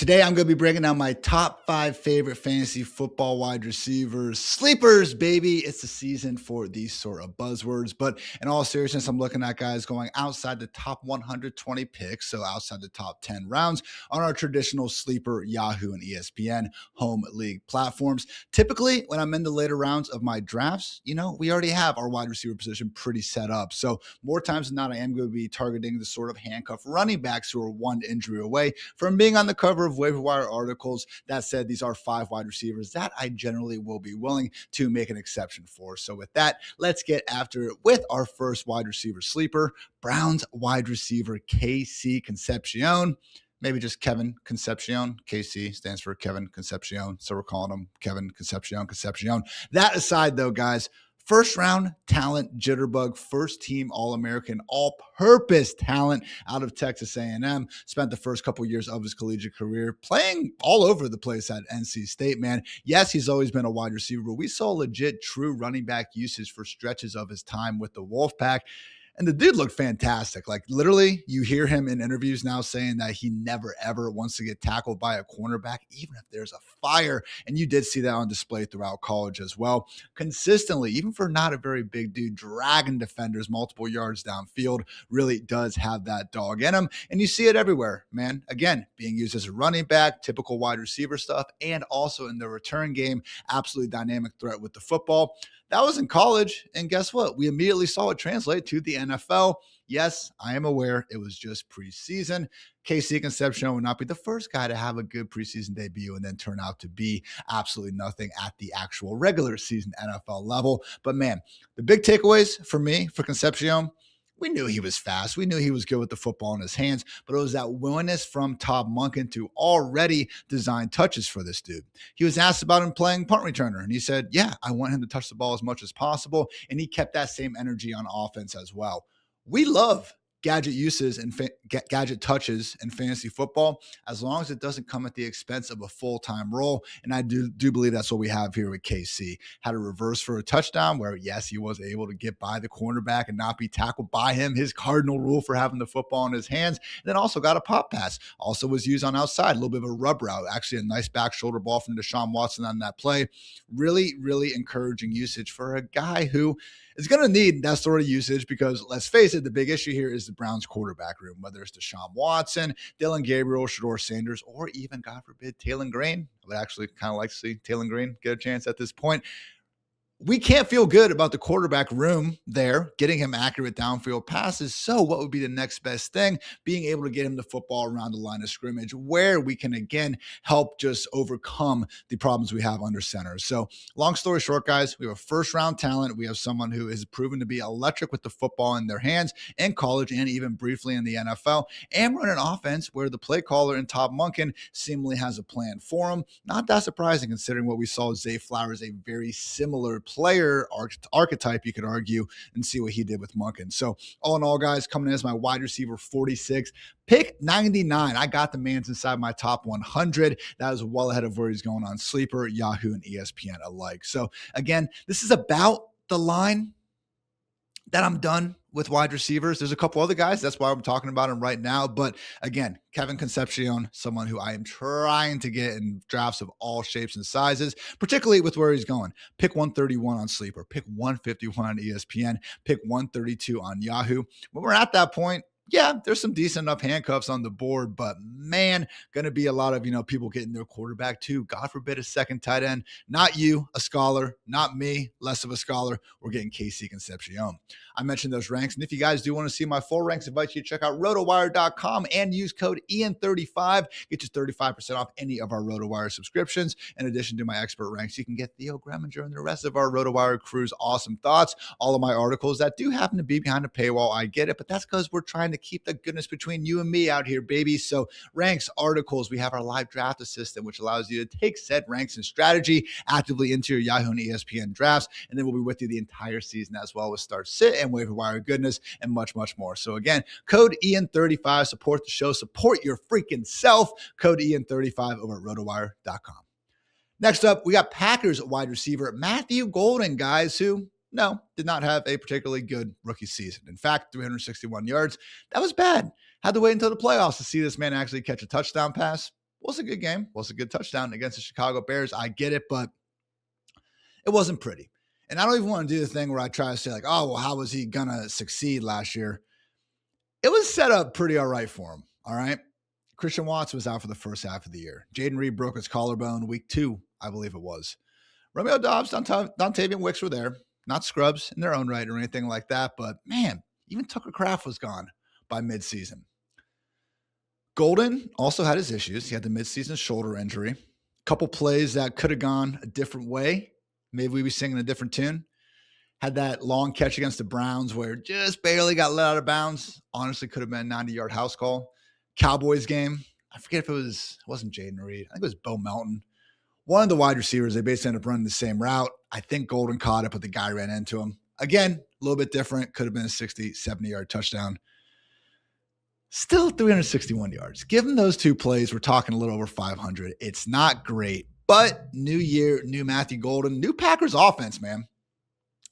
Today, I'm going to be breaking down my top 5 favorite fantasy football wide receivers. Sleepers, baby. It's the season for these sort of buzzwords. But in all seriousness, I'm looking at guys going outside the top 120 picks, so outside the top 10 rounds on our traditional sleeper Yahoo and ESPN home league platforms. Typically, when I'm in the later rounds of my drafts, we already have our wide receiver position pretty set up. So more times than not, I am going to be targeting the sort of handcuff running backs who are one injury away from being on the cover of waiver wire articles. That said, these are 5 wide receivers that I generally will be willing to make an exception for. So with that, let's get after it with our first wide receiver sleeper, Browns wide receiver KC Concepcion. Maybe just Kevin Concepcion. KC stands for Kevin Concepcion, so we're calling him Kevin Concepcion. That aside, though, guys, first round talent, jitterbug, first team All-American, all-purpose talent out of Texas A&M. Spent the first couple years of his collegiate career playing all over the place at NC State, man. Yes, he's always been a wide receiver, but we saw legit true running back usage for stretches of his time with the Wolfpack. And the dude looked fantastic. Like literally, you hear him in interviews now saying that he never, ever wants to get tackled by a cornerback, even if there's a fire. And you did see that on display throughout college as well. Consistently, even for not a very big dude, dragging defenders multiple yards downfield, really does have that dog in him. And you see it everywhere, man. Again, being used as a running back, typical wide receiver stuff, and also in the return game, absolutely dynamic threat with the football. That was in college, and guess what? We immediately saw it translate to the NFL. Yes, I am aware it was just preseason. KC Concepcion would not be the first guy to have a good preseason debut and then turn out to be absolutely nothing at the actual regular season NFL level. But man, the big takeaways for me, for Concepcion, we knew he was fast. We knew he was good with the football in his hands, but it was that willingness from Todd Monken to already design touches for this dude. He was asked about him playing punt returner, and he said, yeah, I want him to touch the ball as much as possible, and he kept that same energy on offense as well. We love gadget uses and gadget touches in fantasy football, as long as it doesn't come at the expense of a full-time role. And I do believe that's what we have here with KC. Had a reverse for a touchdown where, yes, he was able to get by the cornerback and not be tackled by him, his cardinal rule for having the football in his hands. And then also got a pop pass. Also was used on outside, a little bit of a rub route. Actually, a nice back shoulder ball from Deshaun Watson on that play. Really, really encouraging usage for a guy who is going to need that sort of usage because, let's face it, the big issue here is the Browns quarterback room, whether it's Deshaun Watson, Dylan Gabriel, Shedeur Sanders, or even, God forbid, Taylor Green. I would actually kind of like to see Taylor Green get a chance at this point. We can't feel good about the quarterback room there, getting him accurate downfield passes. So what would be the next best thing? Being able to get him the football around the line of scrimmage where we can, again, help just overcome the problems we have under center. So long story short, guys, we have a first-round talent. We have someone who is proven to be electric with the football in their hands in college and even briefly in the NFL. And we're in an offense where the play caller in Todd Monken seemingly has a plan for him. Not that surprising considering what we saw with Zay Flowers, a very similar player archetype, you could argue, and see what he did with Monken. So all in all, guys, coming in as my wide receiver 46, pick 99. I got the man's inside my top 100. That is well ahead of where he's going on Sleeper, Yahoo, and ESPN alike. So again, this is about the line that I'm done with wide receivers. There's a couple other guys. That's why I'm talking about him right now. But again, Kevin Concepcion, someone who I am trying to get in drafts of all shapes and sizes, particularly with where he's going. Pick 131 on Sleeper, pick 151 on ESPN, pick 132 on Yahoo. When we're at that point, yeah, there's some decent enough handcuffs on the board, but man, going to be a lot of, people getting their quarterback too. God forbid a second tight end. Not you, a scholar, not me, less of a scholar. We're getting KC Concepcion. I mentioned those ranks, and if you guys do want to see my full ranks, I invite you to check out RotoWire.com and use code Ian35. Get you 35% off any of our RotoWire subscriptions. In addition to my expert ranks, you can get Theo Greminger and the rest of our RotoWire crew's awesome thoughts. All of my articles that do happen to be behind a paywall, I get it, but that's because we're trying to keep the goodness between you and me out here, baby. So ranks, articles, we have our live draft assistant, which allows you to take said ranks and strategy actively into your Yahoo and ESPN drafts. And then we'll be with you the entire season as well with start, sit, and waiver wire goodness, and much, much more. So again, code Ian35, support the show, support your freaking self. Code Ian35 over at RotoWire.com. Next up, we got Packers wide receiver Matthew Golden, guys, who did not have a particularly good rookie season. In fact, 361 yards. That was bad. Had to wait until the playoffs to see this man actually catch a touchdown pass. Was a good game. Was a good touchdown against the Chicago Bears. I get it, but it wasn't pretty. And I don't even want to do the thing where I try to say like, oh, well, how was he going to succeed last year? It was set up pretty all right for him. All right. Christian Watson was out for the first half of the year. Jaden Reed broke his collarbone week 2, I believe it was. Romeo Doubs, Dontavian Wicks were there. Not scrubs in their own right or anything like that. But man, even Tucker Kraft was gone by midseason. Golden also had his issues. He had the midseason shoulder injury. A couple plays that could have gone a different way. Maybe we'd be singing a different tune. Had that long catch against the Browns where just barely got let out of bounds. Honestly, could have been a 90-yard house call. Cowboys game. I forget if it wasn't Jaden Reed. I think it was Bo Melton. One of the wide receivers, they basically ended up running the same route. I think Golden caught it, but the guy ran into him. Again, a little bit different. Could have been a 60, 70-yard touchdown. Still 361 yards. Given those two plays, we're talking a little over 500. It's not great, but new year, new Matthew Golden, new Packers offense, man.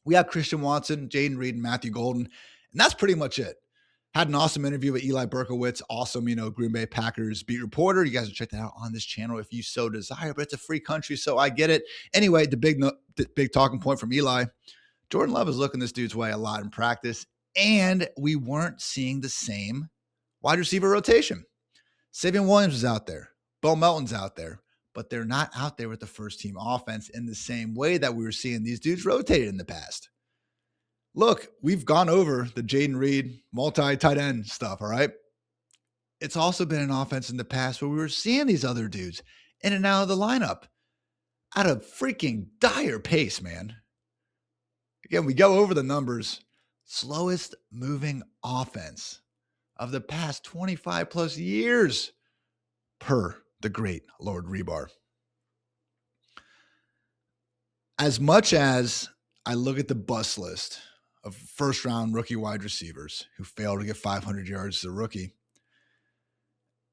We have Christian Watson, Jaden Reed, and Matthew Golden, and that's pretty much it. Had an awesome interview with Eli Berkowitz, awesome, Green Bay Packers beat reporter. You guys can check that out on this channel if you so desire, but it's a free country, so I get it. Anyway, the big talking point from Eli, Jordan Love is looking this dude's way a lot in practice, and we weren't seeing the same wide receiver rotation. Savion Williams was out there. Bo Melton's out there. But they're not out there with the first-team offense in the same way that we were seeing these dudes rotated in the past. Look, we've gone over the Jaden Reed multi-tight end stuff, all right? It's also been an offense in the past where we were seeing these other dudes in and out of the lineup at a freaking dire pace, man. Again, we go over the numbers. Slowest moving offense of the past 25 plus years per the great Lord Rebar. As much as I look at the bust list of first-round rookie wide receivers who failed to get 500 yards as a rookie,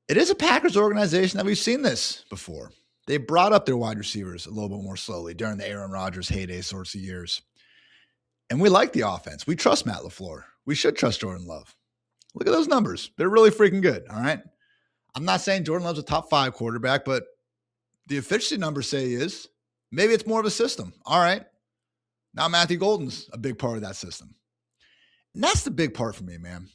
it is a Packers organization that we've seen this before. They brought up their wide receivers a little bit more slowly during the Aaron Rodgers heyday sorts of years. And we like the offense. We trust Matt LaFleur. We should trust Jordan Love. Look at those numbers. They're really freaking good, all right? I'm not saying Jordan Love's a top 5 quarterback, but the efficiency numbers say he is. Maybe it's more of a system. All right. Now Matthew Golden's a big part of that system. And that's the big part for me, man.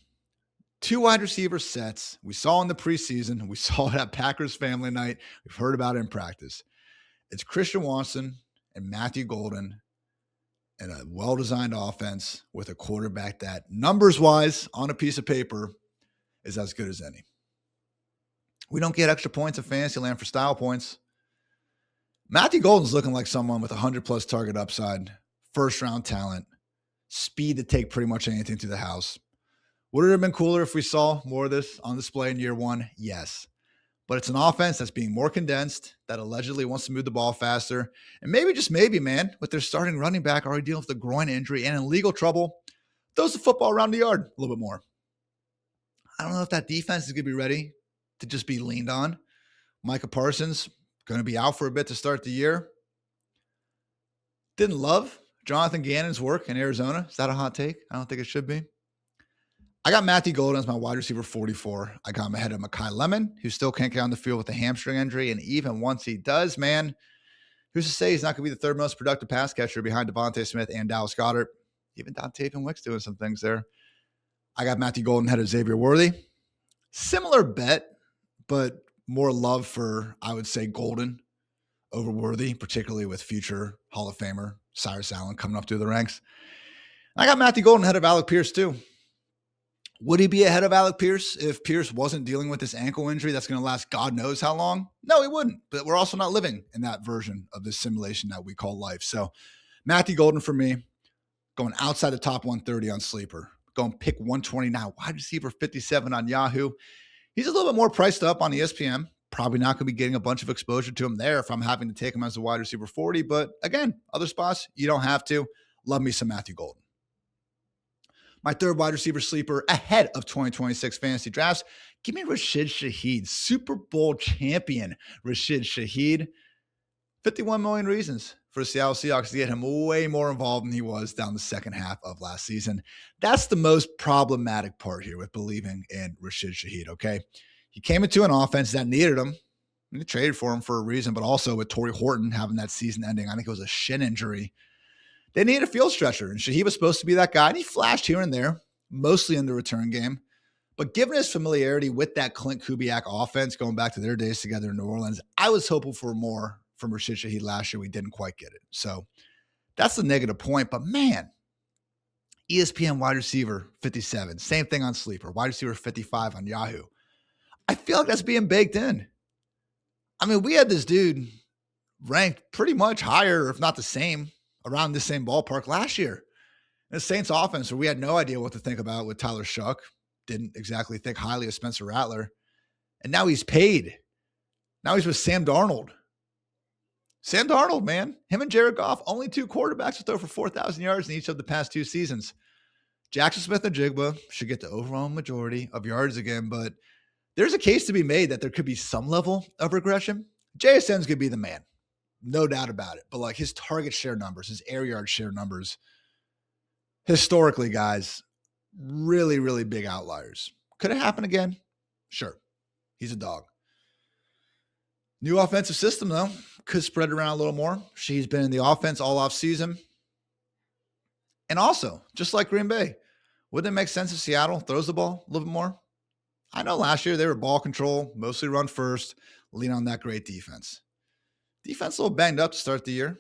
2 wide receiver sets. We saw in the preseason. We saw it at Packers family night. We've heard about it in practice. It's Christian Watson and Matthew Golden and a well-designed offense with a quarterback that numbers-wise on a piece of paper is as good as any. We don't get extra points in Fantasyland for style points. Matthew Golden's looking like someone with 100-plus target upside, first-round talent, speed to take pretty much anything to the house. Would it have been cooler if we saw more of this on display in year 1? Yes. But it's an offense that's being more condensed, that allegedly wants to move the ball faster. And maybe, just maybe, man, with their starting running back already dealing with a groin injury and in legal trouble, throws the football around the yard a little bit more. I don't know if that defense is going to be ready to just be leaned on. Micah Parsons going to be out for a bit to start the year. Didn't love Jonathan Gannon's work in Arizona. Is that a hot take? I don't think it should be. I got Matthew Golden as my wide receiver 44. I got him ahead of Makai Lemon, who still can't get on the field with a hamstring injury. And even once he does, man, who's to say he's not going to be the 3rd most productive pass catcher behind Devontae Smith and Dallas Goedert? Even Dontavian Wicks doing some things there. I got Matthew Golden ahead of Xavier Worthy. Similar bet, but more love for, I would say, Golden over Worthy, particularly with future Hall of Famer Cyrus Allen coming up through the ranks. I got Matthew Golden ahead of Alec Pierce too. Would he be ahead of Alec Pierce if Pierce wasn't dealing with this ankle injury that's going to last God knows how long? No, he wouldn't. But we're also not living in that version of this simulation that we call life. So Matthew Golden for me, going outside the top 130 on Sleeper. Going pick 129, wide receiver 57 on Yahoo. He's a little bit more priced up on ESPN. Probably not going to be getting a bunch of exposure to him there if I'm having to take him as a wide receiver 40. But again, other spots, you don't have to. Love me some Matthew Golden. My 3rd wide receiver sleeper ahead of 2026 fantasy drafts. Give me Rashid Shaheed, Super Bowl champion Rashid Shaheed. 51 million reasons for the Seattle Seahawks to get him way more involved than he was down the second half of last season. That's the most problematic part here with believing in Rashid Shaheed, okay? He came into an offense that needed him. They traded for him for a reason, but also with Torrey Horton having that season ending, I think it was a shin injury. They needed a field stretcher, and Shaheed was supposed to be that guy, and he flashed here and there, mostly in the return game. But given his familiarity with that Clint Kubiak offense, going back to their days together in New Orleans, I was hoping for more from Rashid Shaheed last year. We didn't quite get it. So that's the negative point. But man, ESPN wide receiver 57, same thing on Sleeper, wide receiver 55 on Yahoo. I feel like that's being baked in. I mean, we had this dude ranked pretty much higher, if not the same, around the same ballpark last year. The Saints offense, where we had no idea what to think about with Tyler Shuck. Didn't exactly think highly of Spencer Rattler. And now he's paid. Now he's with Sam Darnold. Sam Darnold, man. Him and Jared Goff, only two quarterbacks to throw for 4,000 yards in each of the past 2 seasons. Jackson Smith and Jigba should get the overall majority of yards again, but there's a case to be made that there could be some level of regression. JSN's going to be the man. No doubt about it. But like his target share numbers, his air yard share numbers, historically, guys, really, really big outliers. Could it happen again? Sure. He's a dog. New offensive system, though. Could spread around a little more. She's been in the offense all off season. And also, just like Green Bay, wouldn't it make sense if Seattle throws the ball a little bit more? I know last year they were ball control, mostly run first, lean on that great defense. Defense a little banged up to start the year.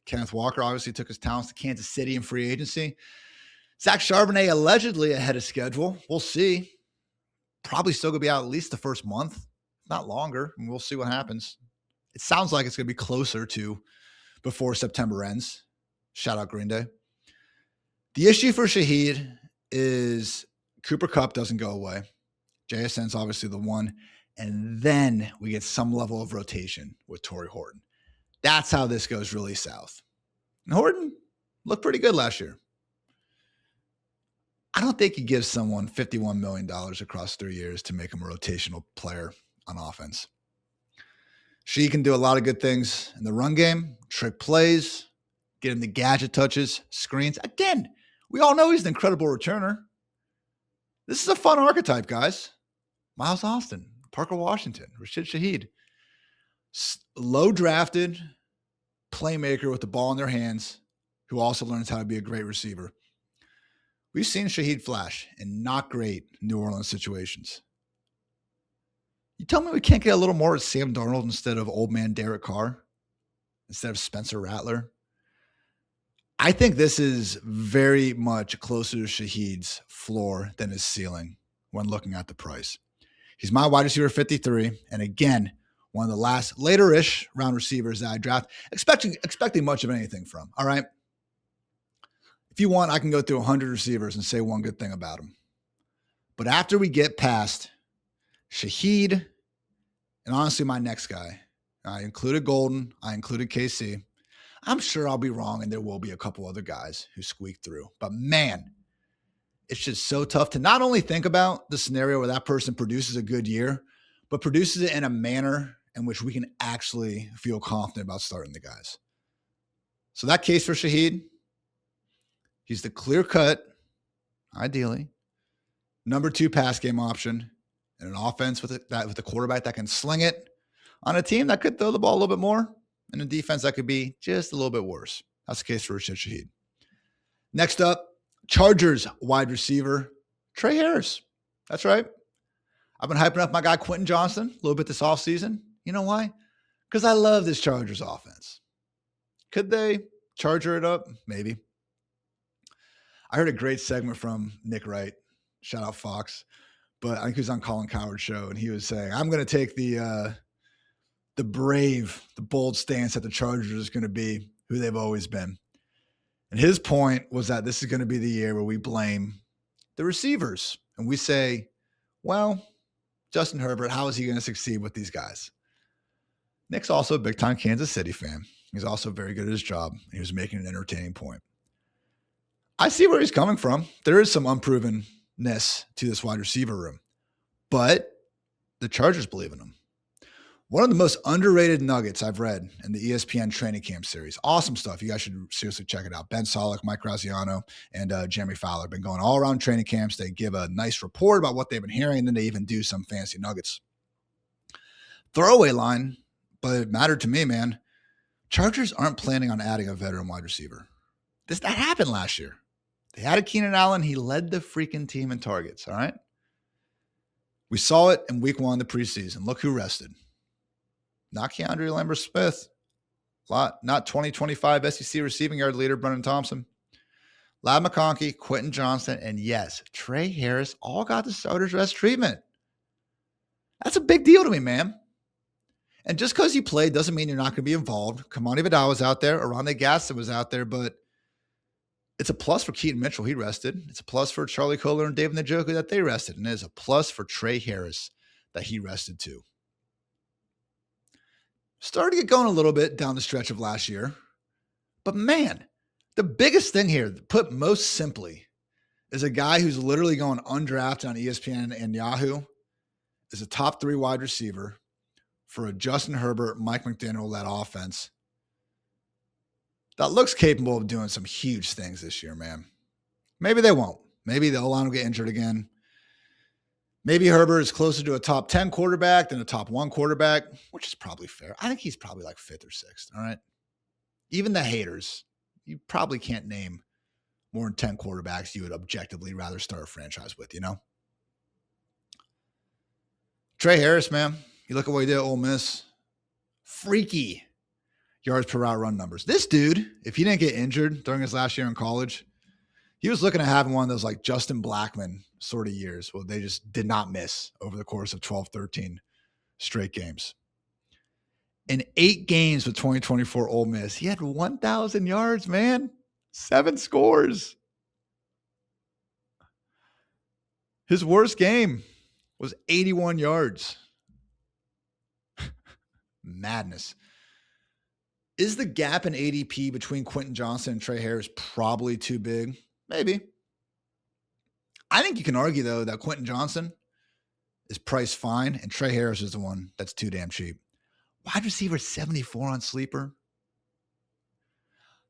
Kenneth Walker obviously took his talents to Kansas City in free agency. Zach Charbonnet allegedly ahead of schedule. We'll see. Probably still going to be out at least the first month, not longer, and we'll see what happens. It sounds like it's going to be closer to before September ends. Shout out Green Day. The issue for Shaheed is Cooper Kupp doesn't go away. JSN's obviously the one. And then we get some level of rotation with Torrey Horton. That's how this goes really south. And Horton looked pretty good last year. I don't think he gives someone $51 million across 3 years to make him a rotational player on offense. She can do a lot of good things in the run game, trick plays, get him the gadget touches, screens. Again, we all know he's an incredible returner. This is a fun archetype, guys. Miles Austin, Parker Washington, Rashid Shaheed. Low drafted playmaker with the ball in their hands who also learns how to be a great receiver. We've seen Shaheed flash in not great New Orleans situations. You tell me we can't get a little more with Sam Darnold instead of old man Derek Carr, instead of Spencer Rattler? I think this is very much closer to Shaheed's floor than his ceiling when looking at the price. He's my wide receiver 53, and again, one of the last later-ish round receivers that I draft, expecting much of anything from, all right? If you want, I can go through 100 receivers and say one good thing about them. But after we get past Shaheed, and honestly, my next guy, I included Golden, I included KC. I'm sure I'll be wrong, and there will be a couple other guys who squeak through. But man, it's just so tough to not only think about the scenario where that person produces a good year, but produces it in a manner in which we can actually feel confident about starting the guys. So that case for Shaheed, he's the clear-cut, ideally, number 2 pass game option in an offense with a quarterback that can sling it on a team that could throw the ball a little bit more and a defense that could be just a little bit worse. That's the case for Rashid Shaheed. Next up, Chargers wide receiver, Tre Harris. That's right. I've been hyping up my guy Quentin Johnston a little bit this offseason. You know why? Because I love this Chargers offense. Could they Charger it up? Maybe. I heard a great segment from Nick Wright. Shout out Fox. But I think he was on Colin Cowherd's show, and he was saying, I'm going to take the bold stance that the Chargers is going to be who they've always been. And his point was that this is going to be the year where we blame the receivers. And we say, well, Justin Herbert, how is he going to succeed with these guys? Nick's also a big-time Kansas City fan. He's also very good at his job. He was making an entertaining point. I see where he's coming from. There is some unprovenness to this wide receiver room, but the Chargers believe in him. One of the most underrated nuggets I've read in the ESPN training camp series. Awesome stuff. You guys should seriously check it out. Ben Solak, Mike Graziano, and Jeremy Fowler have been going all around training camps. They give a nice report about what they've been hearing, and then they even do some fancy nuggets. Throwaway line, but it mattered to me, man. Chargers aren't planning on adding a veteran wide receiver. That happened last year. They added Keenan Allen. He led the freaking team in targets, all right? We saw it in week 1 of the preseason. Look who rested. Not Keandre Lambert-Smith. Not 2025 SEC receiving yard leader Brennan Thompson. Ladd McConkey, Quentin Johnston, and yes, Tre Harris all got the starter's rest treatment. That's a big deal to me, man. And just because you played doesn't mean you're not going to be involved. Kamani Vidal was out there. Arande Gaston was out there, but it's a plus for Keaton Mitchell. He rested. It's a plus for Charlie Kolar and David Njoku that they rested. And it is a plus for Tre Harris that he rested too. Started to get going a little bit down the stretch of last year. But man, the biggest thing here, put most simply, is a guy who's literally going undrafted on ESPN and Yahoo, is a top 3 wide receiver for a Justin Herbert, Mike McDaniel-led offense that looks capable of doing some huge things this year, man. Maybe they won't. Maybe the O-line will get injured again. Maybe Herbert is closer to a top 10 quarterback than a top 1 quarterback, which is probably fair. I think he's probably like 5th or 6th, all right? Even the haters, you probably can't name more than 10 quarterbacks you would objectively rather start a franchise with, you know? Tre Harris, man. You look at what he did at Ole Miss. Freaky yards per route run numbers. This dude, if he didn't get injured during his last year in college, he was looking at having one of those like Justin Blackman sort of years where they just did not miss over the course of 12, 13 straight games. In 8 games with 2024 Ole Miss, he had 1,000 yards, man. 7 scores. His worst game was 81 yards. Madness. Is the gap in ADP between Quentin Johnston and Tre Harris probably too big? Maybe. I think you can argue, though, that Quentin Johnston is priced fine and Tre Harris is the one that's too damn cheap. Wide receiver 74 on Sleeper.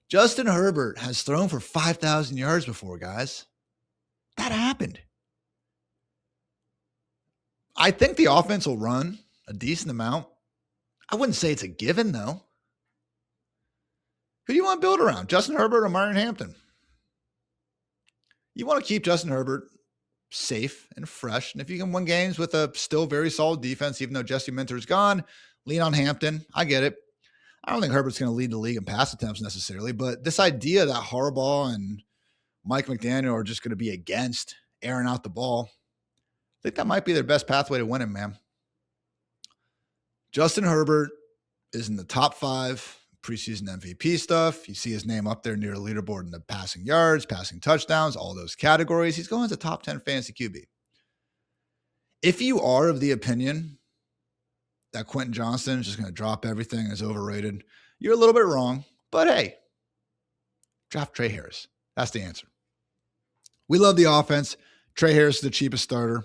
Justin Herbert has thrown for 5,000 yards before, guys. That happened. I think the offense will run a decent amount. I wouldn't say it's a given, though. Who do you want to build around? Justin Herbert or Myron Hampton? You want to keep Justin Herbert safe and fresh. And if you can win games with a still very solid defense, even though Jesse Minter's gone, lean on Hampton. I get it. I don't think Herbert's going to lead the league in pass attempts necessarily, but this idea that Harbaugh and Mike McDaniel are just going to be against airing out the ball, I think that might be their best pathway to winning, man. Justin Herbert is in the top 5 preseason MVP stuff. You see his name up there near the leaderboard in the passing yards, passing touchdowns, all those categories. He's going as a top 10 fantasy QB. If you are of the opinion that Quentin Johnston is just going to drop everything and is overrated, you're a little bit wrong. But hey, draft Tre Harris. That's the answer. We love the offense. Tre Harris is the cheapest starter.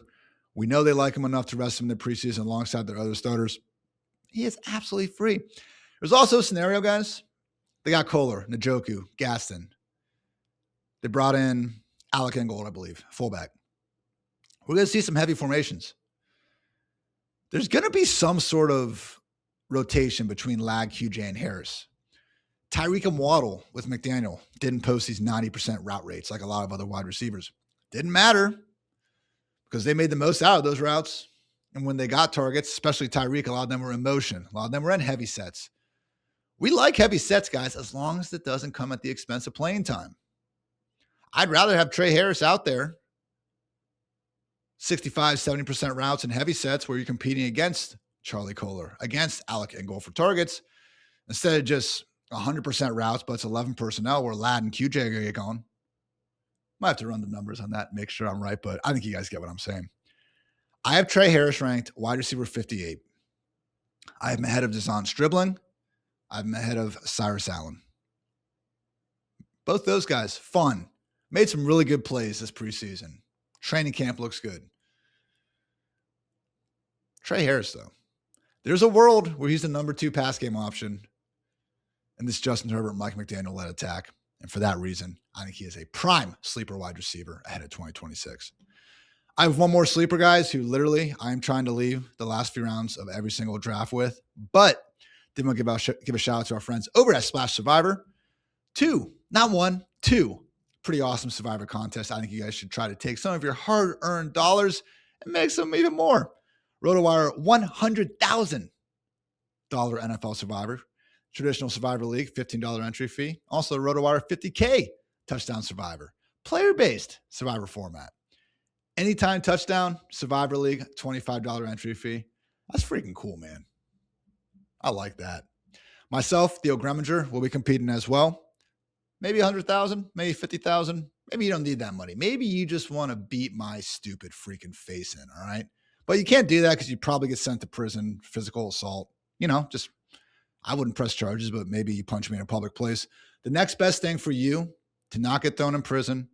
We know they like him enough to rest him in the preseason alongside their other starters. He is absolutely free. There's also a scenario, guys. They got Kolar, Njoku, Gaston. They brought in Alec Ingold, I believe, fullback. We're going to see some heavy formations. There's going to be some sort of rotation between Lag, QJ, and Harris. Tyreek and Waddle with McDaniel didn't post these 90% route rates like a lot of other wide receivers. Didn't matter because they made the most out of those routes. And when they got targets, especially Tyreek, a lot of them were in motion. A lot of them were in heavy sets. We like heavy sets, guys, as long as it doesn't come at the expense of playing time. I'd rather have Tre Harris out there, 65, 70% routes and heavy sets where you're competing against Charlie Kolar, against Alec Ingold for targets, instead of just 100% routes, but it's 11 personnel where Ladd and QJ are going to get going. Might have to run the numbers on that, make sure I'm right, but I think you guys get what I'm saying. I have Tre Harris ranked wide receiver 58. I have him ahead of Deshaun Stribling. I have him ahead of Cyrus Allen. Both those guys, fun. Made some really good plays this preseason. Training camp looks good. Tre Harris, though. There's a world where he's the number 2 pass game option in this Justin Herbert, Mike McDaniel-led attack. And for that reason, I think he is a prime sleeper wide receiver ahead of 2026. I have one more sleeper, guys, who literally I'm trying to leave the last few rounds of every single draft with. But then we'll give a shout out to our friends over at Splash Survivor. 2, not 1, 2 pretty awesome Survivor contests. I think you guys should try to take some of your hard-earned dollars and make some even more. RotoWire $100,000 NFL Survivor. Traditional Survivor League, $15 entry fee. Also, RotoWire $50K Touchdown Survivor. Player-based Survivor format. Anytime Touchdown Survivor League, $25 entry fee. That's freaking cool, man. I like that. Myself, Theo Greminger, will be competing as well. Maybe 100,000, maybe 50,000. Maybe you don't need that money. Maybe you just want to beat my stupid freaking face in, all right? But you can't do that because you probably get sent to prison, physical assault. Just I wouldn't press charges, but maybe you punch me in a public place. The next best thing for you to not get thrown in prison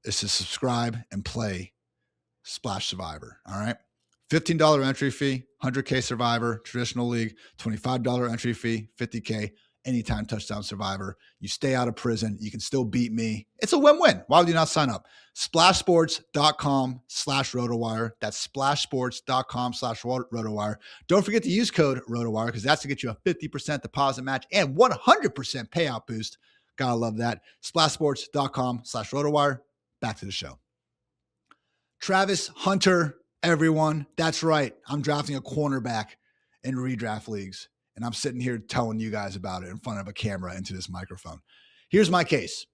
is to subscribe and play Splash Survivor, all right? $15 entry fee, 100K Survivor, traditional league, $25 entry fee, 50K, anytime Touchdown Survivor. You stay out of prison. You can still beat me. It's a win-win. Why would you not sign up? Splashsports.com/RotoWire. That's splashsports.com/RotoWire. Don't forget to use code RotoWire because that's to get you a 50% deposit match and 100% payout boost. Gotta love that. Splashsports.com/RotoWire. Back to the show. Travis Hunter, everyone. That's right. I'm drafting a cornerback in redraft leagues. And I'm sitting here telling you guys about it in front of a camera into this microphone. Here's my case.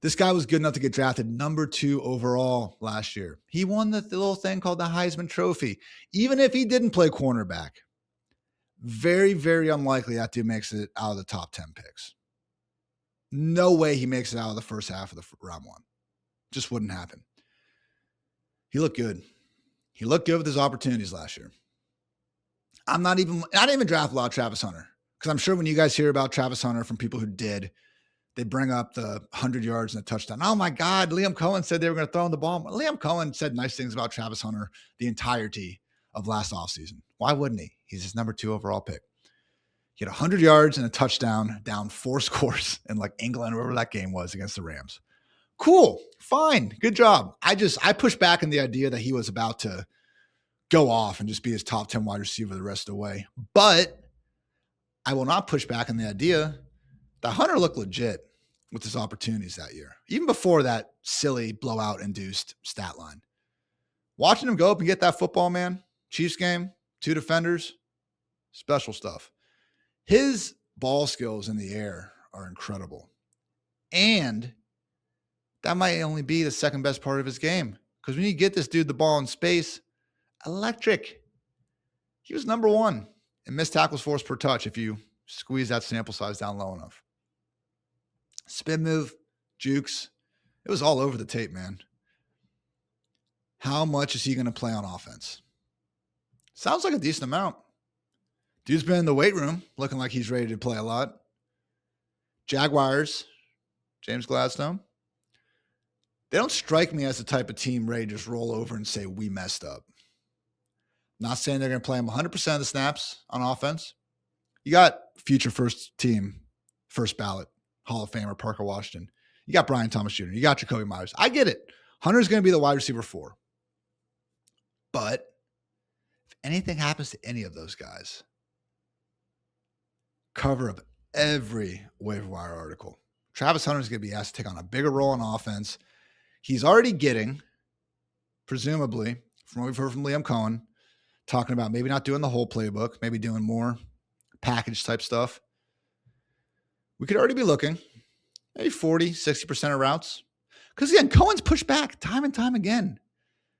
This guy was good enough to get drafted number 2 overall last year. He won the little thing called the Heisman Trophy. Even if he didn't play cornerback, very, very unlikely that dude makes it out of the top 10 picks. No way he makes it out of the first half of the round 1. Just wouldn't happen. He looked good. He looked good with his opportunities last year. I didn't even draft a lot of Travis Hunter because I'm sure when you guys hear about Travis Hunter from people who did, they bring up the 100 yards and a touchdown. Oh my God, Liam Cohen said they were going to throw him the ball. Liam Cohen said nice things about Travis Hunter the entirety of last offseason. Why wouldn't he? He's his number 2 overall pick. He had 100 yards and a touchdown, down 4 scores in like England, wherever that game was against the Rams. Cool, fine, good job. I pushed back on the idea that he was about to go off and just be his top 10 wide receiver the rest of the way. But I will not push back on the idea that Hunter looked legit with his opportunities that year, even before that silly blowout-induced stat line. Watching him go up and get that football, man, Chiefs game, 2 defenders, special stuff. His ball skills in the air are incredible. And that might only be the second best part of his game because when you get this dude the ball in space, electric. He was number 1 in missed tackles forced per touch if you squeeze that sample size down low enough. Spin move, jukes. It was all over the tape, man. How much is he going to play on offense? Sounds like a decent amount. Dude's been in the weight room looking like he's ready to play a lot. Jaguars, James Gladstone. They don't strike me as the type of team ready to just roll over and say, we messed up. Not saying they're going to play him 100% of the snaps on offense. You got future first team, first ballot, Hall of Famer Parker Washington. You got Brian Thomas Jr. You got Jacoby Myers. I get it. Hunter's going to be the wide receiver 4. But if anything happens to any of those guys, cover of every waiver wire article, Travis Hunter's going to be asked to take on a bigger role on offense. He's already getting, presumably, from what we've heard from Liam Cohen, talking about maybe not doing the whole playbook, maybe doing more package type stuff. We could already be looking maybe 40, 60% of routes. Because again, Cohen's pushed back time and time again.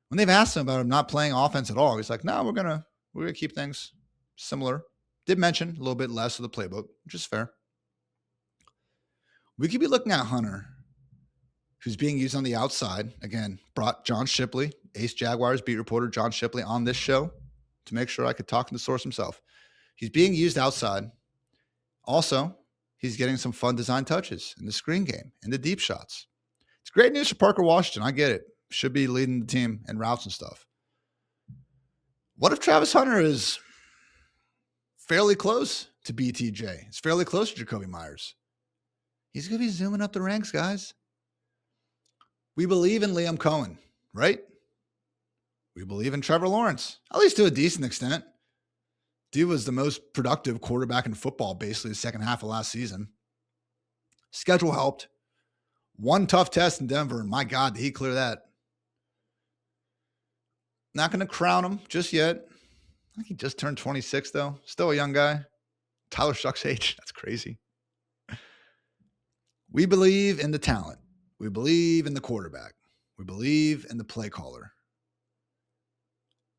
When they've asked him about him not playing offense at all, he's like, no, we're gonna keep things similar. Did mention a little bit less of the playbook, which is fair. We could be looking at Hunter, who's being used on the outside. Again, brought John Shipley, Ace Jaguars beat reporter John Shipley, on this show to make sure I could talk to the source himself. He's being used outside. Also, he's getting some fun design touches in the screen game and the deep shots. It's great news for Parker Washington. I get it. Should be leading the team in routes and stuff. What if Travis Hunter is fairly close to BTJ? It's fairly close to Jacoby Myers. He's going to be zooming up the ranks, guys. We believe in Liam Cohen, right? We believe in Trevor Lawrence, at least to a decent extent. Dude was the most productive quarterback in football, basically the second half of last season. Schedule helped. One tough test in Denver, and my God, did he clear that. Not going to crown him just yet. I think he just turned 26, though. Still a young guy. Tyler Shuck's age. That's crazy. We believe in the talent. We believe in the quarterback. We believe in the play caller.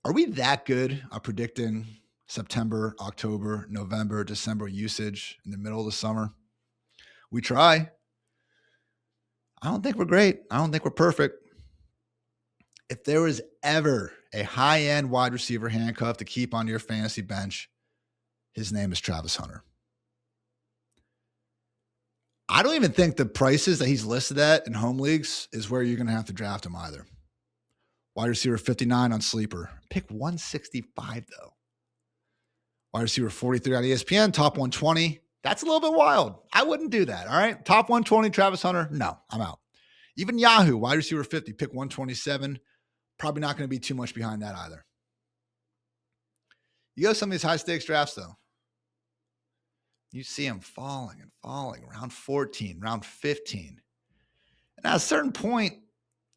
Are we that good at predicting September, October, November, December usage in the middle of the summer? We try. I don't think we're great. I don't think we're perfect. If there was ever a high-end wide receiver handcuff to keep on your fantasy bench, his name is Travis Hunter. I don't even think the prices that he's listed at in home leagues is where you're going to have to draft him either. Wide receiver 59 on Sleeper. Pick 165, though. Wide receiver 43 on ESPN, top 120. That's a little bit wild. I wouldn't do that, all right? Top 120, Travis Hunter? No, I'm out. Even Yahoo, wide receiver 50, pick 127. Probably not going to be too much behind that either. You go to some of these high-stakes drafts, though. You see him falling and falling. Round 14, round 15. And at a certain point,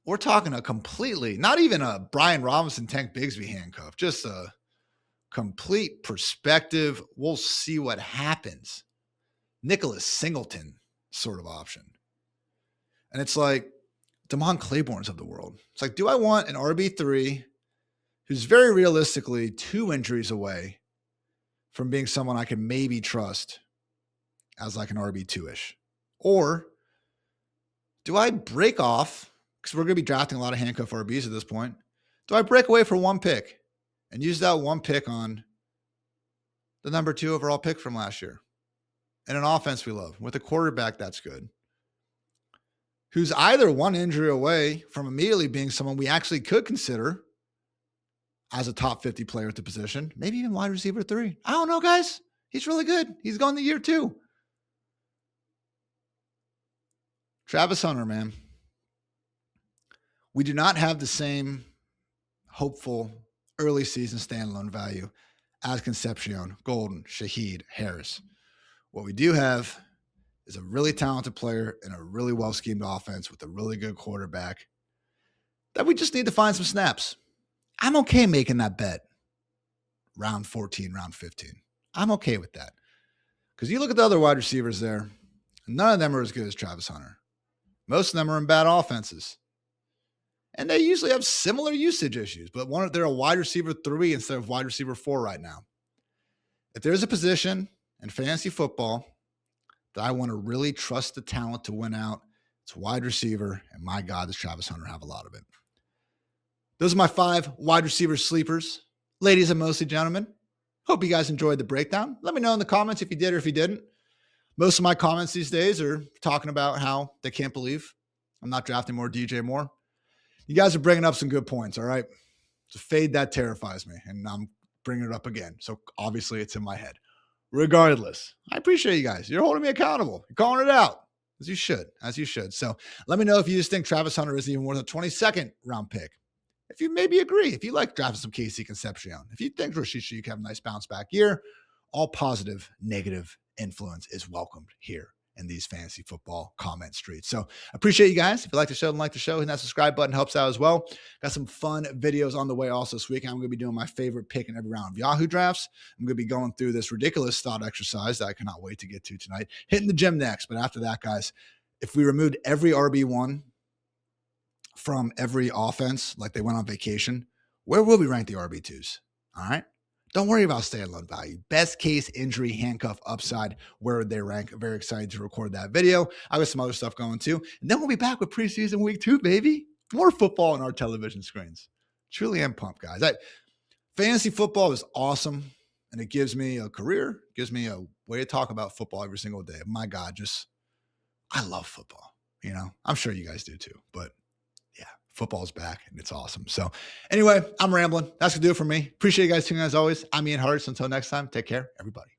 we're talking a completely, not even a Brian Robinson, Tank Bigsby handcuff, just a complete perspective. We'll see what happens. Nicholas Singleton sort of option. And it's like Damon Claiborne's of the world. It's like, do I want an RB3 who's very realistically 2 injuries away from being someone I can maybe trust as like an RB2-ish? Or do I break off, because we're going to be drafting a lot of handcuff RBs at this point, do I break away for one pick and use that one pick on the number 2 overall pick from last year and an offense we love with a quarterback that's good, who's either one injury away from immediately being someone we actually could consider as a top 50 player at the position, maybe even wide receiver 3. I don't know, guys. He's really good. He's gone the year 2. Travis Hunter, man. We do not have the same hopeful early season standalone value as Concepcion, Golden, Shaheed, Harris. What we do have is a really talented player in a really well-schemed offense with a really good quarterback that we just need to find some snaps. I'm okay making that bet round 14, round 15. I'm okay with that. Because you look at the other wide receivers there, none of them are as good as Travis Hunter. Most of them are in bad offenses. And they usually have similar usage issues, but they're a wide receiver 3 instead of wide receiver 4 right now. If there's a position in fantasy football that I want to really trust the talent to win out, it's wide receiver, and my God, does Travis Hunter have a lot of it. Those are my 5 wide receiver sleepers. Ladies and mostly gentlemen, hope you guys enjoyed the breakdown. Let me know in the comments if you did or if you didn't. Most of my comments these days are talking about how they can't believe I'm not drafting more DJ Moore. You guys are bringing up some good points, all right? It's a fade that terrifies me, and I'm bringing it up again. So obviously it's in my head. Regardless, I appreciate you guys. You're holding me accountable. You're calling it out, as you should. So let me know if you just think Travis Hunter isn't even worth a 22nd round pick. If you maybe agree, if you like drafting some KC Concepcion, if you think Rashid Shaheed can have a nice bounce back year, all positive, negative influence is welcomed here in these fantasy football comment streets. So appreciate you guys. If you like the show, then like the show, and that subscribe button helps out as well. Got some fun videos on the way also this week. I'm going to be doing my favorite pick in every round of Yahoo drafts. I'm going to be going through this ridiculous thought exercise that I cannot wait to get to tonight. Hitting the gym next. But after that, guys, if we removed every RB1 from every offense, like they went on vacation, where will we rank the RB2s? All right. Don't worry about standalone value. Best case injury handcuff upside, where they rank. Very excited to record that video. I got some other stuff going too. And then we'll be back with preseason week 2, baby. More football on our television screens. Truly am pumped, guys. Fantasy football is awesome. And it gives me a career, gives me a way to talk about football every single day. My God, I love football. You know, I'm sure you guys do too. But yeah, football's back and it's awesome. So anyway, I'm rambling. That's going to do it for me. Appreciate you guys tuning in as always. I'm Ian Hartitz. Until next time, take care, everybody.